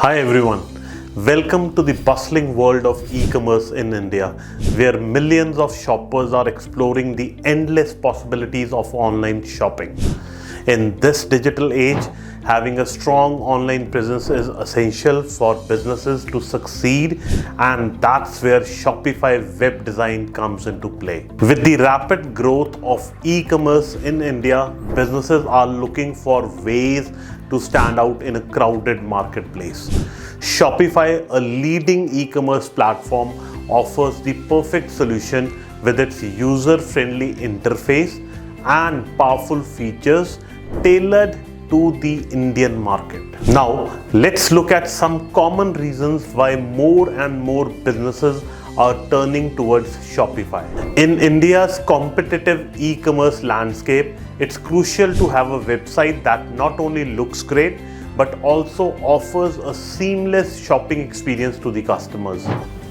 Hi everyone, welcome to the bustling world of e-commerce in India, where millions of shoppers are exploring the endless possibilities of online shopping. In this digital age, having a strong online presence is essential for businesses to succeed, and that's where Shopify web design comes into play. With the rapid growth of e-commerce in India, businesses are looking for ways to stand out in a crowded marketplace. Shopify, a leading e-commerce platform, offers the perfect solution with its user-friendly interface and powerful features tailored to the Indian market. Now, let's look at some common reasons why more and more businesses are turning towards Shopify. In India's competitive e-commerce landscape, it's crucial to have a website that not only looks great, but also offers a seamless shopping experience to the customers.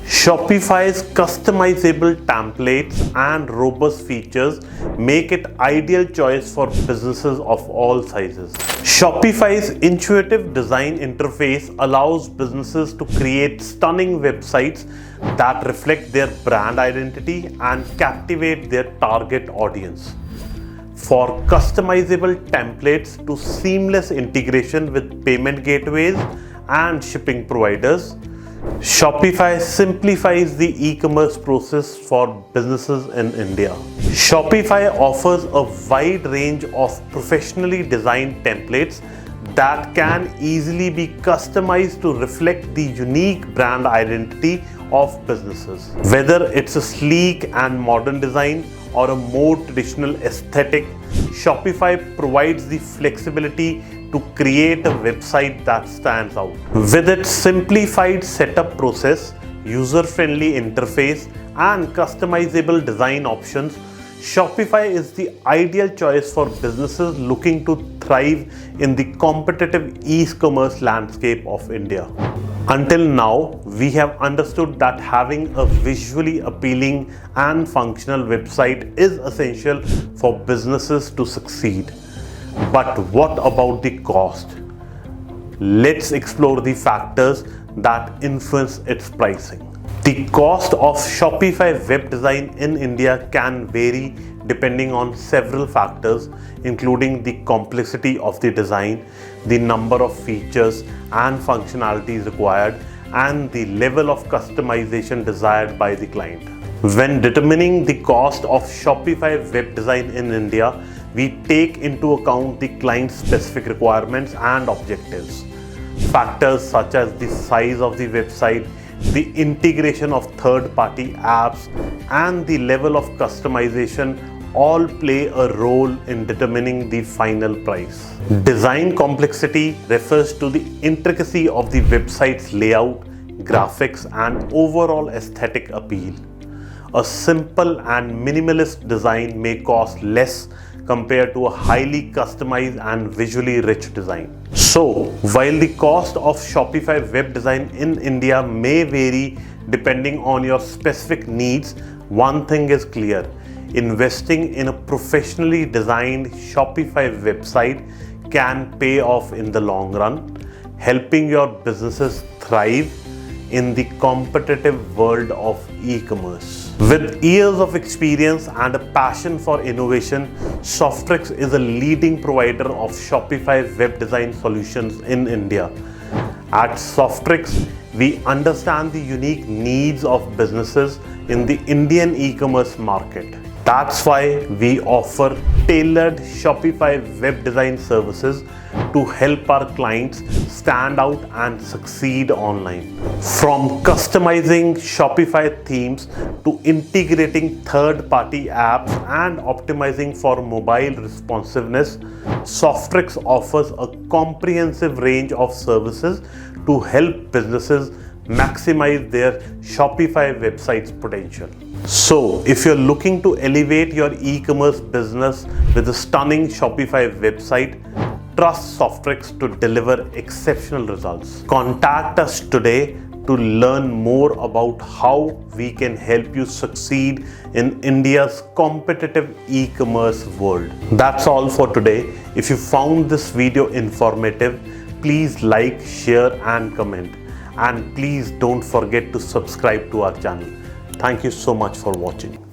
Shopify's customizable templates and robust features make it ideal choice for businesses of all sizes. Shopify's intuitive design interface allows businesses to create stunning websites that reflect their brand identity and captivate their target audience. For customizable templates to seamless integration with payment gateways and shipping providers, Shopify simplifies the e-commerce process for businesses in India. Shopify offers a wide range of professionally designed templates that can easily be customized to reflect the unique brand identity of businesses. Whether it's a sleek and modern design or a more traditional aesthetic, Shopify provides the flexibility to create a website that stands out. With its simplified setup process, user-friendly interface, and customizable design options, Shopify is the ideal choice for businesses looking to thrive in the competitive e-commerce landscape of India. Until now, we have understood that having a visually appealing and functional website is essential for businesses to succeed. But what about the cost? Let's explore the factors that influence its pricing. The cost of Shopify web design in India can vary depending on several factors, including the complexity of the design, the number of features and functionalities required, and the level of customization desired by the client. When determining the cost of Shopify web design in India, we take into account the client's specific requirements and objectives. Factors such as the size of the website, the integration of third-party apps, and the level of customization all play a role in determining the final price. Design complexity refers to the intricacy of the website's layout, graphics, and overall aesthetic appeal. A simple and minimalist design may cost less compared to a highly customized and visually rich design. So, while the cost of Shopify web design in India may vary depending on your specific needs, one thing is clear: investing in a professionally designed Shopify website can pay off in the long run, helping your businesses thrive in the competitive world of e-commerce. With years of experience and a passion for innovation, Softtrix is a leading provider of Shopify web design solutions in India. At Softtrix, we understand the unique needs of businesses in the Indian e-commerce market. That's why we offer tailored Shopify web design services to help our clients stand out and succeed online. From customizing Shopify themes to integrating third-party apps and optimizing for mobile responsiveness, Sofftrix offers a comprehensive range of services to help businesses maximize their Shopify website's potential. So, if you're looking to elevate your e-commerce business with a stunning Shopify website, trust Softtrix to deliver exceptional results. Contact us today to learn more about how we can help you succeed in India's competitive e-commerce world. That's all for today. If you found this video informative, please like, share and comment. And please don't forget to subscribe to our channel. Thank you so much for watching.